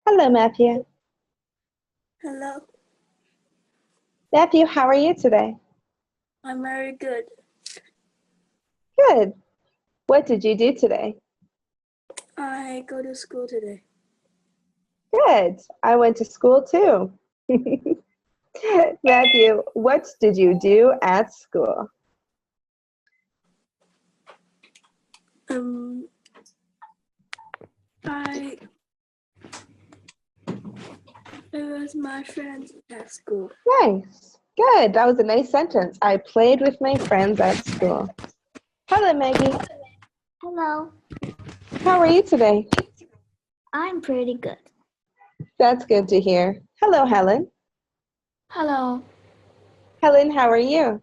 Hello, Matthew. Hello, Matthew, how are you today? I'm very good. Good. What did you do today? I go to school today. Good. I went to school too. Matthew, what did you do at school? I it was my friends at school. Nice. Good. That was a nice sentence. I played with my friends at school. Hello, Maggie. Hello, How are you today? I'm pretty good. That's good to hear. Hello, Helen. Hello, Helen, how are you?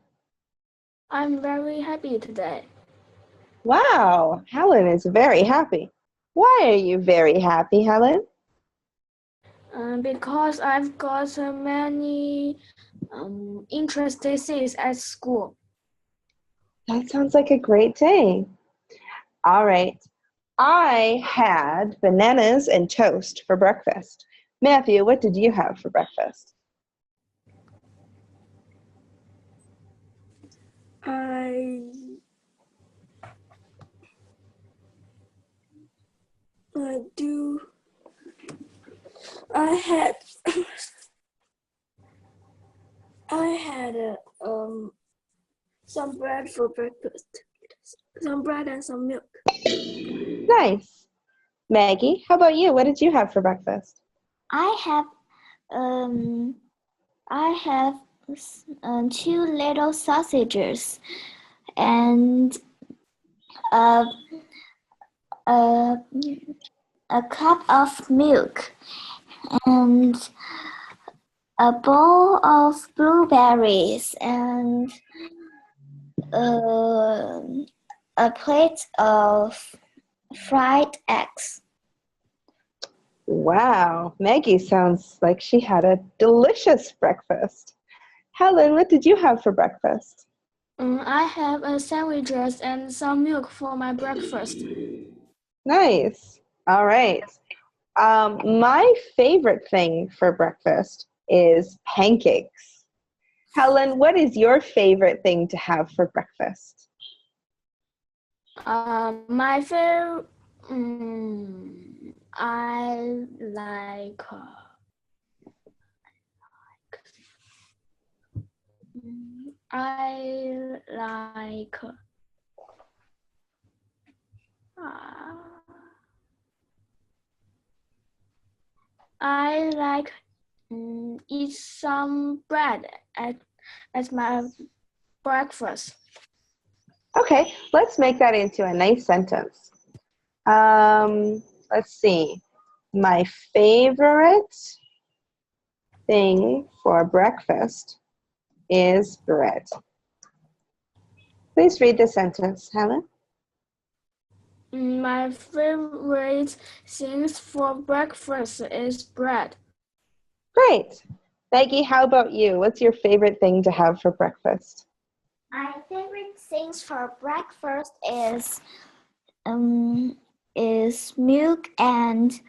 I'm very happy today. Wow, Helen is very happy. Why are you very happy, Helen? Because I've got so many interesting things at school. That sounds like a great day. All right. I had bananas and toast for breakfast. Matthew, what did you have for breakfast? I do. I had I had some bread for breakfast. Some bread and some milk. Nice. Maggie, how about you? What did you have for breakfast? I have I have two little sausages and a, a, a cup of milk and a bowl of blueberries and a plate of fried eggs. Wow, Maggie sounds like she had a delicious breakfast. Helen, what did you have for breakfast? I have sandwiches and some milk for my breakfast. Nice. All right. My favorite thing for breakfast is pancakes. Helen, what is your favorite thing to have for breakfast? My favorite, I like, I like, I like eat some bread at my breakfast. Okay, let's make that into a nice sentence. Let's see. My favorite thing for breakfast is bread. Please read the sentence, Helen. My favorite things for breakfast is bread. Great. Maggie, how about you? What's your favorite thing to have for breakfast? My favorite things for breakfast is milk and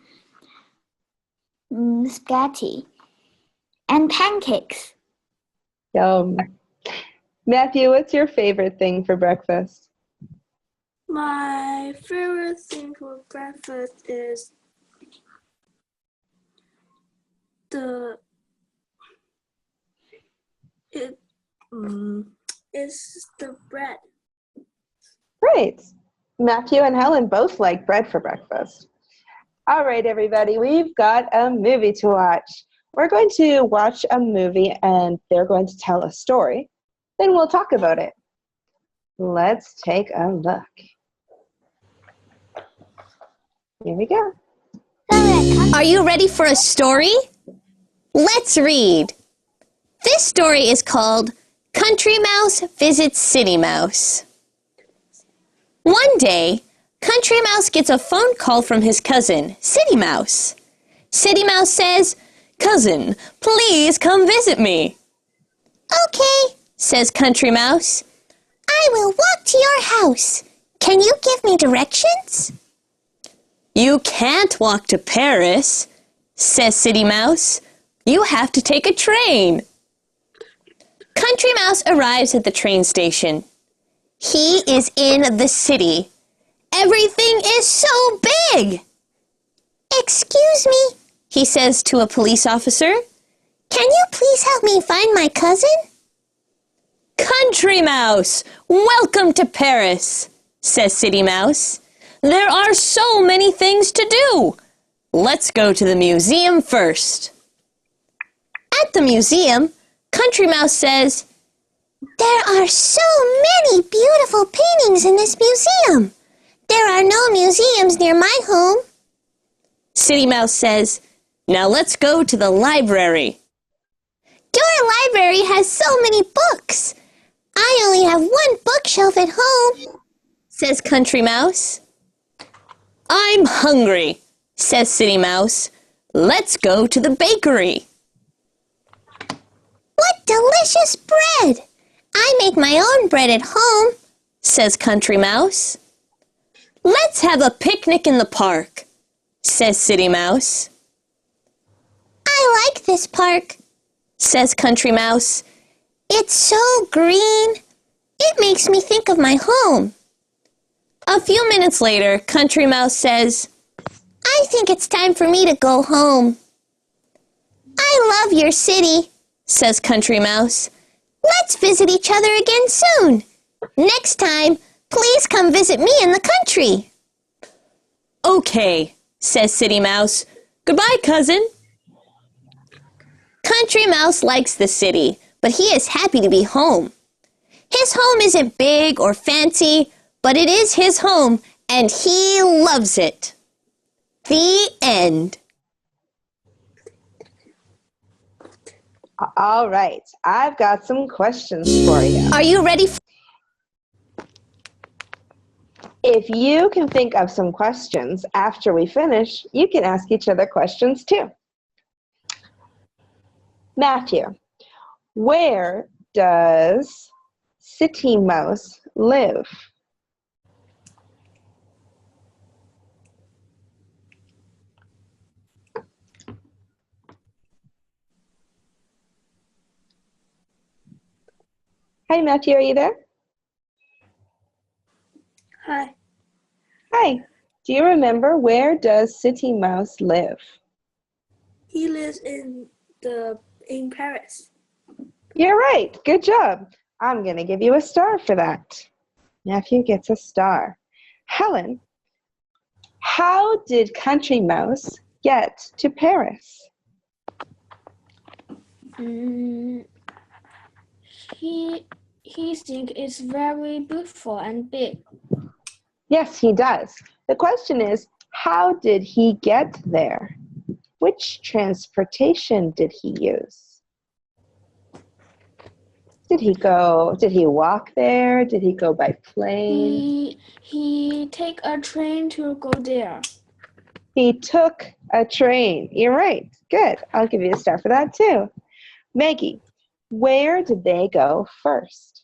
spaghetti and pancakes. Yum. Matthew, what's your favorite thing for breakfast? My favorite thing for breakfast is the bread. Great. Matthew and Helen both like bread for breakfast. All right, everybody, we've got a movie to watch. We're going to watch a movie and they're going to tell a story. Then we'll talk about it. Let's take a look. Here we go. Are you ready for a story? Let's read. This story is called Country Mouse Visits City Mouse. One day, Country Mouse gets a phone call from his cousin, City Mouse. City Mouse says, "Cousin, please come visit me." "Okay," says Country Mouse. "I will walk to your house. Can you give me directions?" "You can't walk to Paris. says City Mouse. You have to take a train. Country Mouse arrives at the train station. He is in the city. Everything is so big. Excuse me, he says to a police officer. Can you please help me find my cousin? Country Mouse, welcome to Paris, says City Mouse. There are so many things to do. Let's go to the museum first. At the museum, Country Mouse says, there are so many beautiful paintings in this museum. There are no museums near my home. City Mouse says, now let's go to the library. Your library has so many books. I only have one bookshelf at home, says Country Mouse. I'm hungry, says City Mouse. Let's go to the bakery. What delicious bread! I make my own bread at home, says Country Mouse. Let's have a picnic in the park, says City Mouse. I like this park, says Country Mouse. It's so green. It makes me think of my home. A few minutes later, Country Mouse says, I think it's time for me to go home. I love your city, says Country Mouse. Let's visit each other again soon. Next time, please come visit me in the country. Okay, says City Mouse. Goodbye, cousin. Country Mouse likes the city, but he is happy to be home. His home isn't big or fancy, but it is his home, and he loves it. The end. All right, I've got some questions for you. Are you ready? If you can think of some questions after we finish, you can ask each other questions too. Matthew, where does City Mouse live? Hi, Matthew, are you there? Hi. Hi. Do you remember where does City Mouse live? He lives in Paris. You're right. Good job. I'm going to give you a star for that. Matthew gets a star. Helen, how did Country Mouse get to Paris? He thinks it's very beautiful and big. Yes, he does. The question is, how did he get there? Which transportation did he use? Did he walk there? Did he go by plane? He take a train to go there. He took a train. You're right. Good. I'll give you a star for that too. Maggie, where did they go first?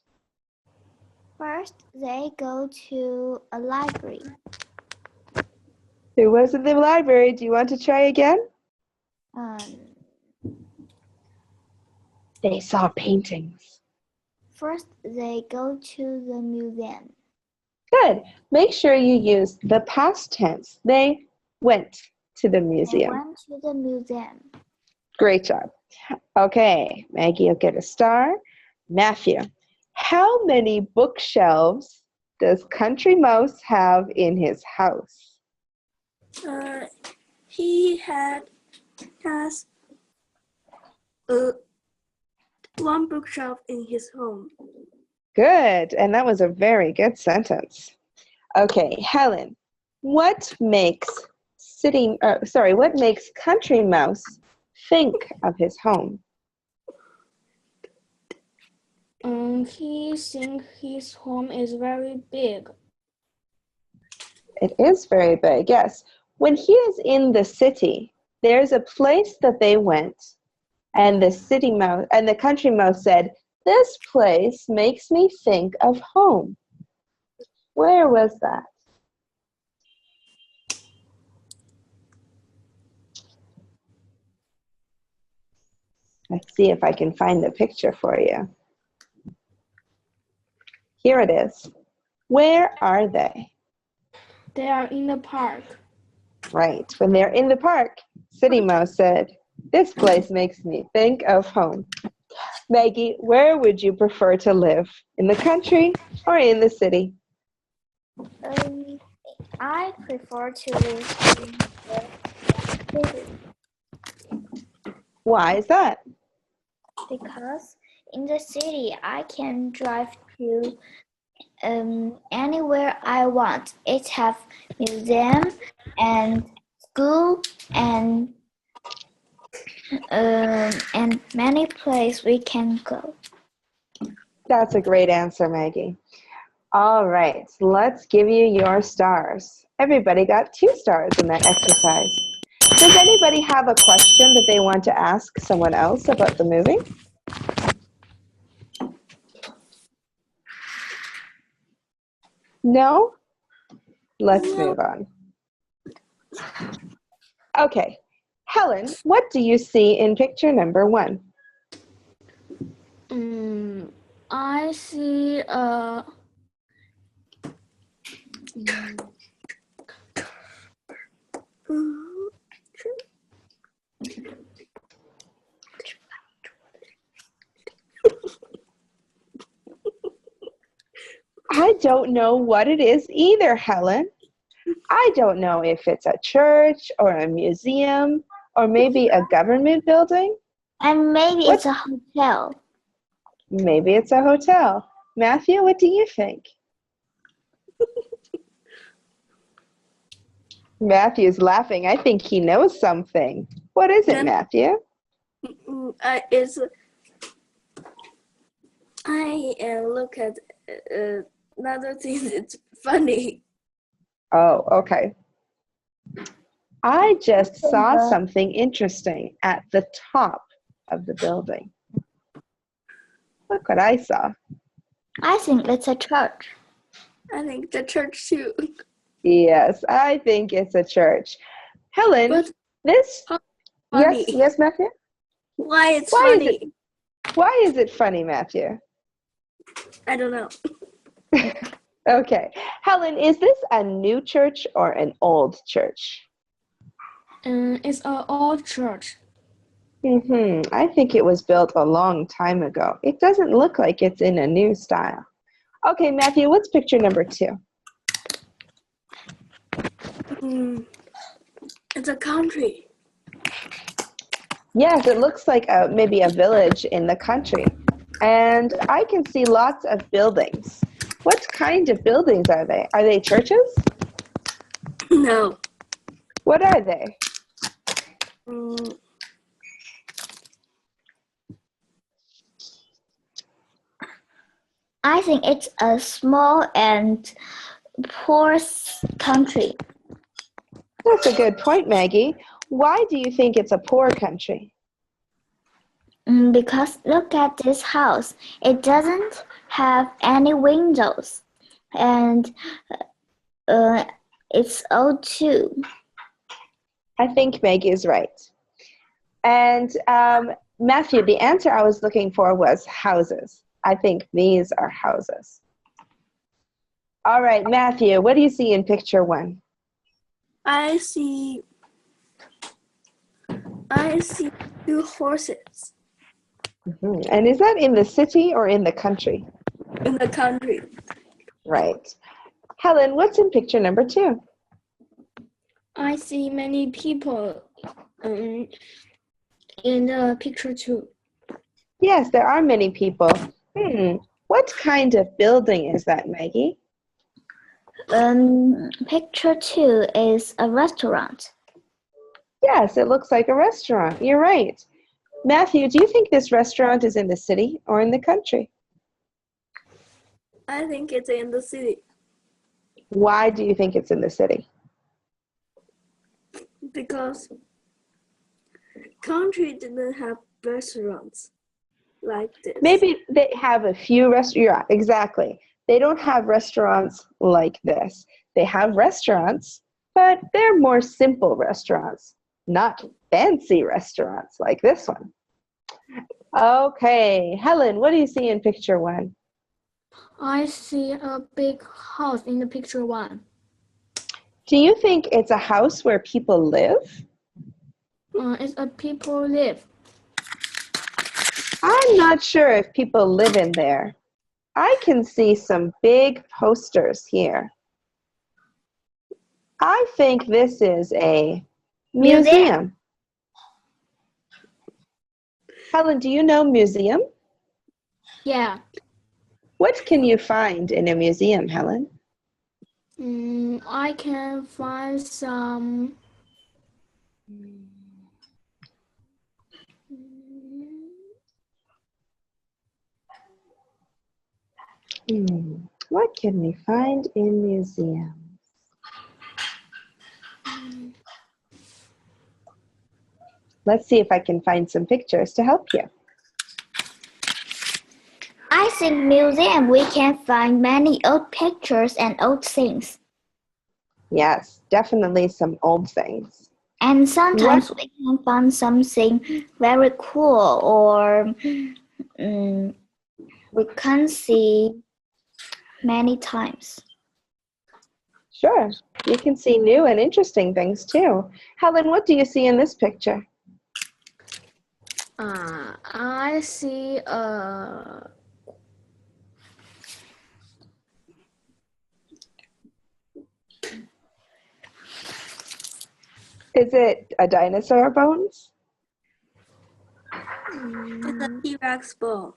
First, they go to a library. There was in the library. Do you want to try again? They saw paintings. First, they go to the museum. Good. Make sure you use the past tense. They went to the They museum. went to the museum. Great job. Okay, Maggie will get a star. Matthew, how many bookshelves does Country Mouse have in his house? He has one bookshelf in his home. Good, and that was a very good sentence. Okay, Helen, what makes Country Mouse think of his home? He thinks his home is very big. It is very big, yes. When he is in the city, there's a place that they went, and the Country Mouse said, "This place makes me think of home." Where was that? Let's see if I can find the picture for you. Here it is. Where are they? They are in the park. Right. When they're in the park, City Mouse said, "This place makes me think of home." Maggie, where would you prefer to live? In the country or in the city? I prefer to live in the city Why is that? because in the city I can drive to anywhere I want. It have museum and school and many places we can go. That's a great answer, Maggie. All right, let's give you your stars. Everybody got 2 stars in that exercise. Does anybody have a question that they want to ask someone else about the movie? No? Let's move on. Okay, Helen, what do you see in picture number 1? I see I don't know what it is either, Helen. I don't know if it's a church or a museum or maybe a government building. And maybe What? it's a hotel. Maybe it's a hotel. Matthew, what do you think? Matthew's laughing. I think he knows something. What is it, Matthew? I look at another thing. It's funny. Oh, okay. I just saw something interesting at the top of the building. Look what I saw. I think it's a church. I think the church too. Yes, I think it's a church. Helen, But this... funny. Yes, Matthew? Why it's Why funny? is it? Why is it funny, Matthew? I don't know. Okay. Helen, is this a new church or an old church? it's an old church. I think it was built a long time ago. It doesn't look like it's in a new style. Okay, Matthew, what's picture number 2? It's a country. Yes, it looks like maybe a village in the country. And I can see lots of buildings. What kind of buildings are they? Are they churches? No. What are they? I think it's a small and poor country. That's a good point, Maggie. Why do you think it's a poor country? Because look at this house. It doesn't have any windows. And it's old too. I think Maggie is right. And Matthew, the answer I was looking for was houses. I think these are houses. All right, Matthew, what do you see in picture 1? I see 2 horses And is that in the city or in the country? in the country. Right. Helen, what's in picture number 2? I see many people in the picture too. Yes, there are many people. What kind of building is that, Maggie? Picture 2 is a restaurant. Yes, it looks like a restaurant. You're right. Matthew, do you think this restaurant is in the city or in the country? I think it's in the city Why do you think it's in the city? because country didn't have restaurants like this. Maybe they have a few restaurants. Yeah, exactly. They don't have restaurants like this. They have restaurants, but they're more simple restaurants, not fancy restaurants like this one. Okay, Helen, what do you see in picture 1? I see a big house in the picture 1. Do you think it's a house where people live? It's a people live. I'm not sure if people live in there. I can see some big posters here. I think this is a museum. Helen, do you know museum? Yeah. What can you find in a museum, Helen? I can find some. What can we find in museums? Let's see if I can find some pictures to help you. I think museum we can find many old pictures and old things. Yes, definitely some old things. And sometimes we can find something very cool, or we can see many times. Sure, you can see new and interesting things too. Helen, what do you see in this picture? I see a. Is it a dinosaur bones? It's a T-Rex bone.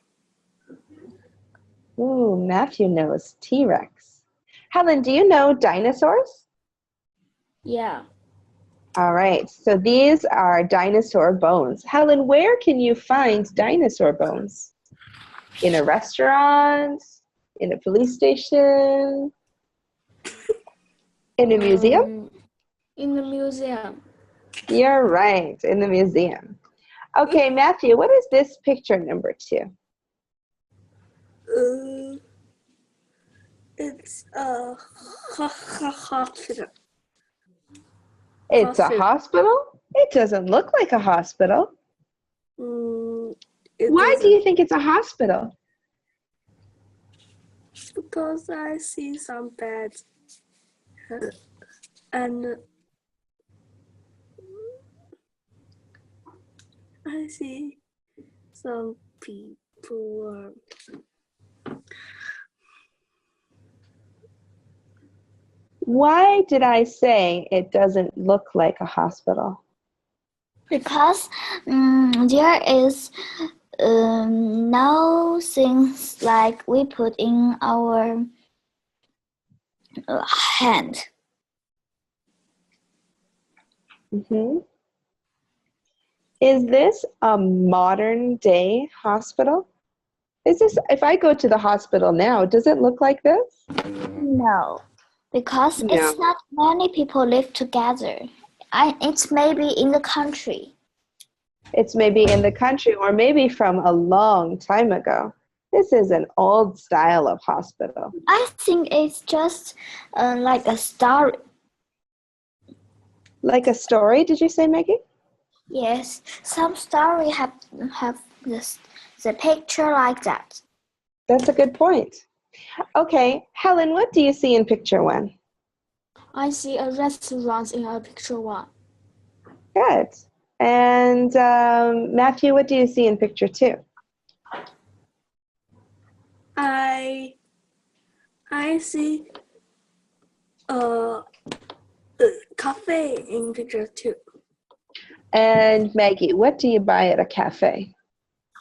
Ooh, Matthew knows T-Rex. Helen, do you know dinosaurs? Yeah. All right, so these are dinosaur bones. Helen, where can you find dinosaur bones? In a restaurant? In a police station? In a museum? In the museum. You're right, in the museum. Okay, Matthew, what is this picture number 2? It's a hospital. It's a hospital? It doesn't look like a hospital. Why do you think it's a hospital? Because I see some beds and I see some people. Why did I say it doesn't look like a hospital? Because there is no things like we put in our hand. Is this a modern day hospital? Is this, if I go to the hospital now, does it look like this? No, because it's not many people live together. It's maybe in the country. It's maybe in the country or maybe from a long time ago. This is an old style of hospital. I think it's just like a story. Like a story, did you say, Maggie? Yes, some story have the picture like that. That's a good point. Okay, Helen, what do you see in picture 1? I see a restaurant in a picture 1. Good. And Matthew, what do you see in picture 2? I see a cafe in picture 2. And Maggie, what do you buy at a cafe?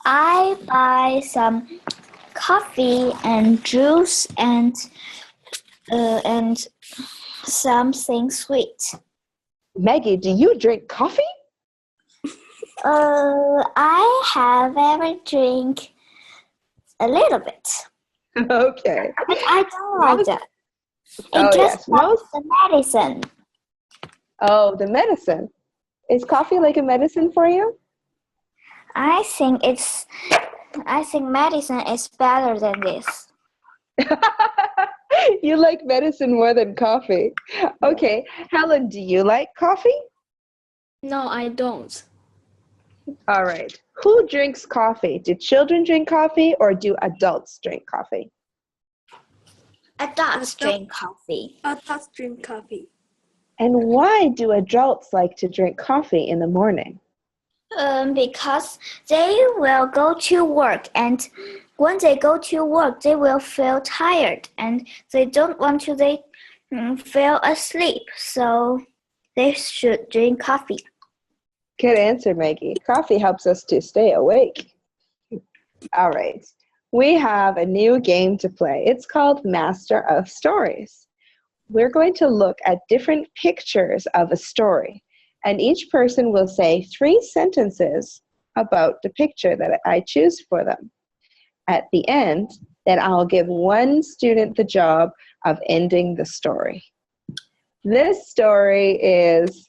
I buy some coffee and juice and something sweet. Maggie, do you drink coffee? I have ever drink a little bit. Okay. But I don't like that. It just the medicine. Oh, the medicine. Is coffee like a medicine for you? I think medicine is better than this. You like medicine more than coffee. Okay, Helen, do you like coffee? No, I don't. All right. Who drinks coffee? Do children drink coffee or do adults drink coffee? Adults drink coffee. Adults drink coffee. And why do adults like to drink coffee in the morning? Because they will go to work, and when they go to work, they will feel tired, and they don't want to feel asleep, so they should drink coffee. Good answer, Maggie. Coffee helps us to stay awake. All right. We have a new game to play. It's called Master of Stories. We're going to look at different pictures of a story, and each person will say 3 sentences about the picture that I choose for them. At the end, then I'll give one student the job of ending the story. This story is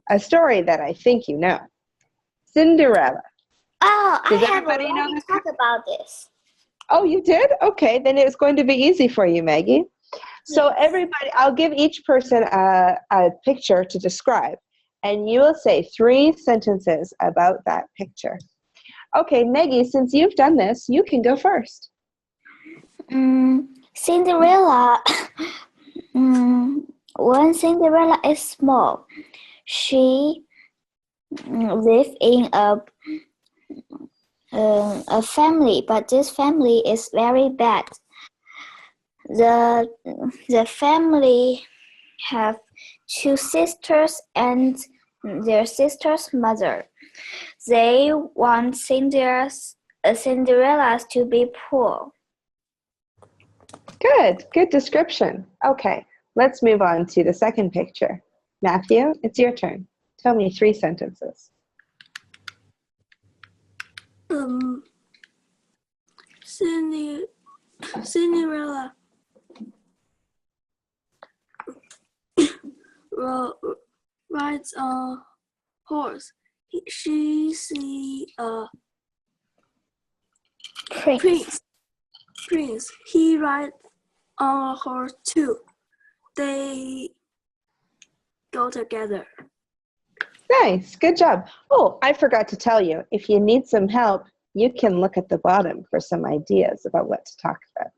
a story that I think you know. Cinderella. Oh, Does I have everybody already know this? talked about this. Oh, you did? Okay, then it's going to be easy for you, Maggie. So everybody, I'll give each person a picture to describe, and you will say 3 sentences about that picture. Okay, Maggie, since you've done this, you can go first. Cinderella. When Cinderella is small, she lived in a family, but this family is very bad. The family have 2 sisters and their sister's mother. They want Cinderella's to be poor. Good description. Okay, let's move on to the second picture. Matthew, it's your turn. Tell me 3 sentences. Cinderella rides a horse. She see a prince. He rides on a horse too. They go together. Nice, good job. Oh, I forgot to tell you, if you need some help, you can look at the bottom for some ideas about what to talk about.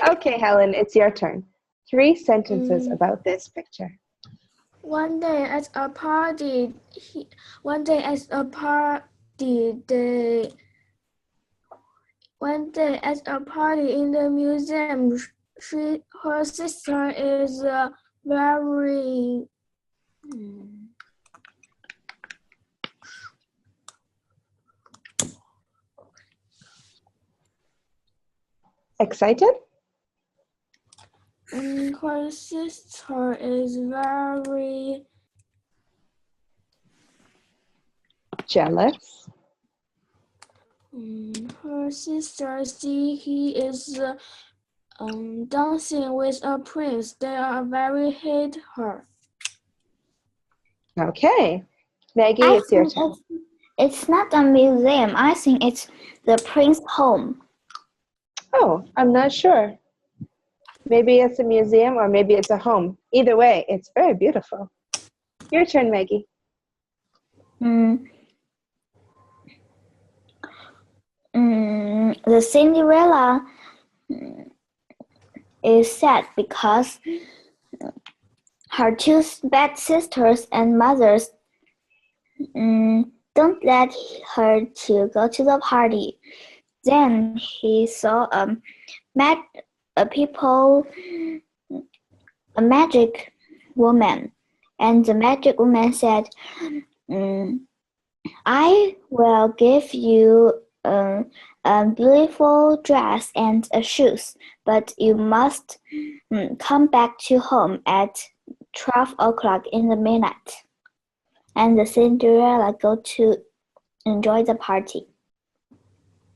Okay, Helen, it's your turn. 3 sentences about this picture. One day at a party, in the museum, her sister is very Excited? her sister is very Jealous? Her sister see he is dancing with a prince. They are very hate her. Okay. Maggie, it's your turn. It's not a museum. I think it's the prince's home. Oh, I'm not sure. Maybe it's a museum or maybe it's a home. Either way, it's very beautiful. Your turn, Maggie. The Cinderella is sad because her 2 bad sisters and mothers don't let her to go to the party. Then he saw a magic woman, and the magic woman said, I will give you a beautiful dress and shoes, but you must come back to home at 12 o'clock in the midnight. And the Cinderella go to enjoy the party.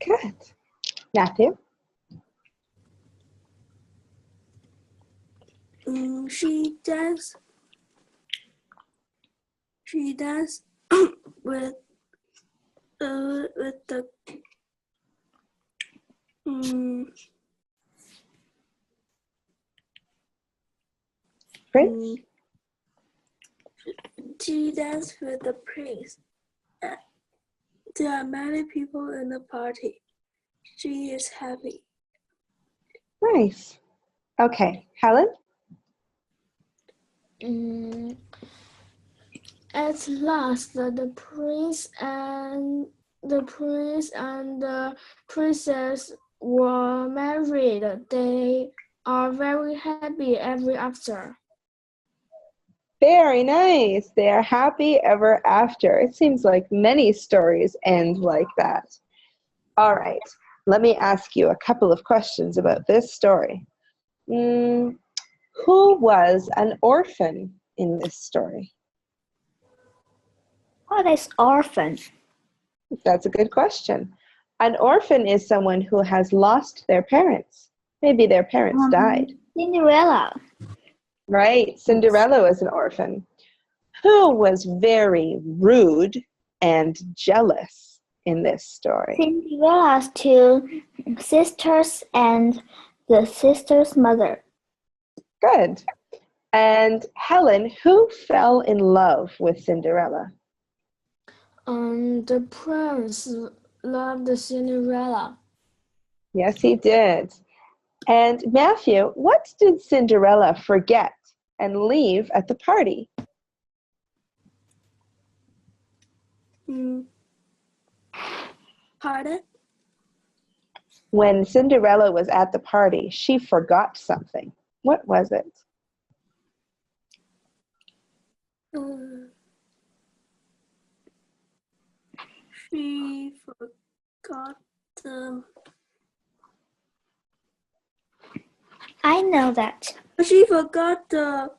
Good. Matthew? She danced with the Prince? she danced with the prince There are many people in the party. She is happy. Nice. Okay, Helen? At last, the prince and the princess were married. They are very happy ever after. Very nice. They are happy ever after. It seems like many stories end like that. All right, let me ask you a couple of questions about this story. Who was an orphan in this story? What is orphan? That's a good question. An orphan is someone who has lost their parents. Maybe their parents died. Cinderella. Right, Cinderella was an orphan. Who was very rude and jealous in this story? Cinderella's two sisters and the sister's mother. Good. And Helen, who fell in love with Cinderella? The prince loved Cinderella. Yes, he did. And Matthew, what did Cinderella forget and leave at the party? Pardon? When Cinderella was at the party, she forgot something. What was it? She forgot the. I know that. She forgot the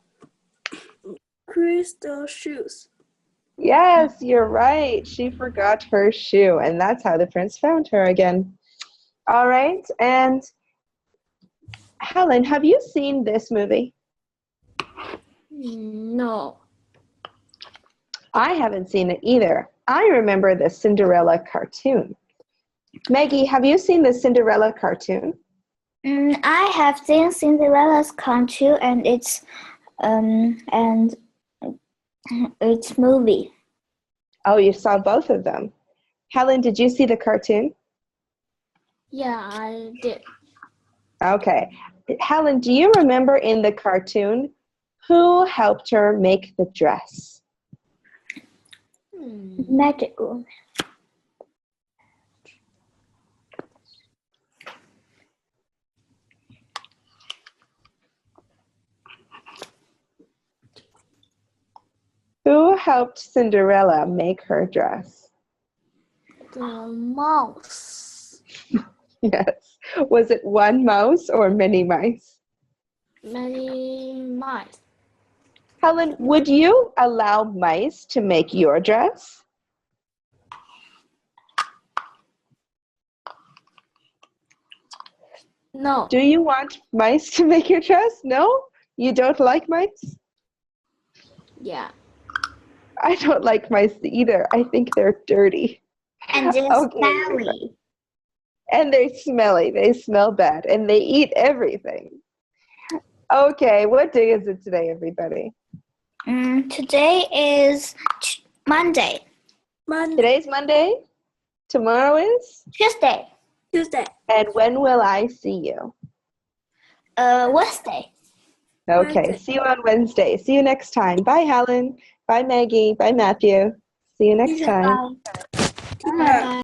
crystal shoes. Yes, you're right. She forgot her shoe, and that's how the prince found her again. All right, and Helen, have you seen this movie? No. I haven't seen it either. I remember the Cinderella cartoon. Maggie, have you seen the Cinderella cartoon? I have seen Cinderella's cartoon and its movie. Oh, you saw both of them. Helen, did you see the cartoon? Yeah, I did. Okay. Helen, do you remember in the cartoon who helped her make the dress? Magic Woman. Who helped Cinderella make her dress? The mouse. Yes. Was it one mouse or many mice? Many mice. Helen, would you allow mice to make your dress? No. Do you want mice to make your dress? No? You don't like mice? Yeah. I don't like mice either. I think they're dirty. And they're Okay. smelly. And they're smelly. They smell bad. And they eat everything. Okay, what day is it today, everybody? Today is Monday. Today's Monday. Tomorrow is? Tuesday. Tuesday. And when will I see you? Wednesday. Okay, Wednesday. see you on Wednesday. See you next time. Bye, Helen. Bye, Maggie. Bye, Matthew. See you next time. Bye.